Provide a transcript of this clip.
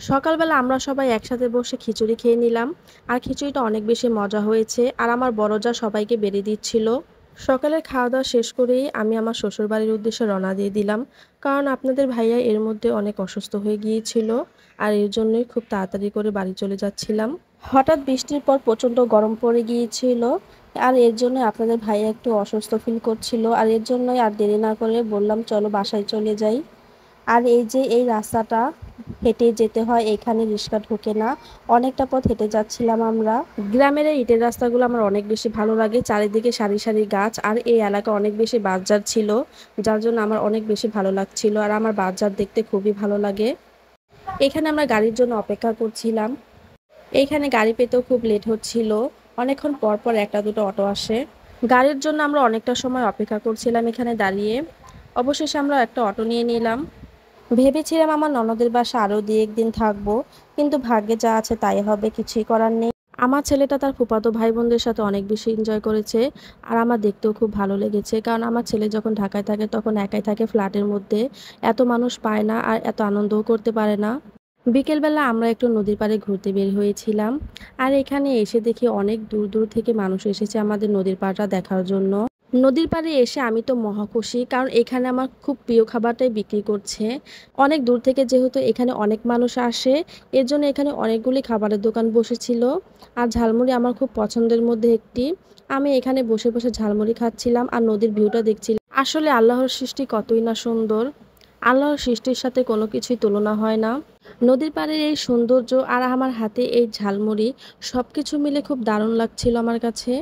সকালবেলা আমরা সবাই একসাথে বসে খিচুড়ি খেয়ে নিলাম। আর খিচুড়িটা অনেক বেশি মজা হয়েছে। আর আমার বড় যা সবাইকে বেড়ে দিচ্ছিল। সকালের খাওয়া দাওয়া শেষ করেই আমি আমার শ্বশুরবাড়ির উদ্দেশ্যে রওনা দিয়ে দিলাম। কারণ আপনাদের ভাইয়া এর মধ্যে অনেক অসুস্থ হয়ে গিয়েছিল। আর এর জন্যই খুব তাড়াতাড়ি করে বাড়ি চলে যাচ্ছিলাম। হঠাৎ বৃষ্টির পর প্রচণ্ড গরম পড়ে গিয়েছিল। আর এর জন্য আপনাদের ভাইয়া একটু অসুস্থ ফিল করছিল। আর এর জন্যই আর দেরি না করে বললাম চলো বাসায় চলে যাই। আর এই যে এই রাস্তাটা হেঁটে যেতে হয়, এখানে রিক্সা ঢোকে না। অনেকটা পথ হেঁটে যাচ্ছিলাম আমরা। গ্রামের এই ইটের রাস্তাগুলো আমার অনেক বেশি ভালো লাগে। চারিদিকে সারি সারি গাছ, আর এই এলাকা অনেক বেশি বাজার ছিল, যার জন্য আমার অনেক বেশি ভালো লাগছিল। আর আমার বাজার দেখতে খুবই ভালো লাগে। এখানে আমরা গাড়ির জন্য অপেক্ষা করছিলাম। এইখানে গাড়ি পেতেও খুব লেট হচ্ছিল। অনেকক্ষণ পর পর একটা দুটো অটো আসে। গাড়ির জন্য আমরা অনেকটা সময় অপেক্ষা করছিলাম এখানে দাঁড়িয়ে। অবশেষে আমরা একটা অটো নিয়ে নিলাম। ভেবেছিলাম আমার ননদের বাসা আরও 2-1 দিন থাকবো, কিন্তু ভাগ্যে যা আছে তাই হবে, কিছুই করার নেই। আমার ছেলেটা তার ফুফাতো ভাই বোনদের সাথে অনেক বেশি এনজয় করেছে। আর আমার দেখতেও খুব ভালো লেগেছে, কারণ আমার ছেলে যখন ঢাকায় থাকে তখন একাই থাকে ফ্ল্যাটের মধ্যে। এত মানুষ পায় না আর এত আনন্দও করতে পারে না। বিকেলবেলা আমরা একটু নদীর পাড়ে ঘুরতে বের হয়েছিলাম। আর এখানে এসে দেখি অনেক দূর দূর থেকে মানুষ এসেছে আমাদের নদীর পাড়টা দেখার জন্য। নদীর পাড়ে এসে আমি তো মহা খুশি, কারণ এখানে আমার খুব প্রিয় খাবারটাই বিক্রি করছে। অনেক দূর থেকে যেহেতু এখানে অনেক মানুষ আসে, এর জন্য এখানে অনেকগুলি খাবারের দোকান বসেছিল। আর ঝালমুড়ি আমার খুব পছন্দের মধ্যে একটি। আমি এখানে বসে বসে ঝালমুড়ি খাচ্ছিলাম আর নদীর ভিউটা দেখছিলাম। আসলে আল্লাহর সৃষ্টি কতই না সুন্দর। আল্লাহর সৃষ্টির সাথে কোনো কিছুই তুলনা হয় না। নদীর পাড়ের এই সৌন্দর্য আর আমার হাতে এই ঝালমুড়ি, সবকিছু মিলে খুব দারুণ লাগছিল আমার কাছে।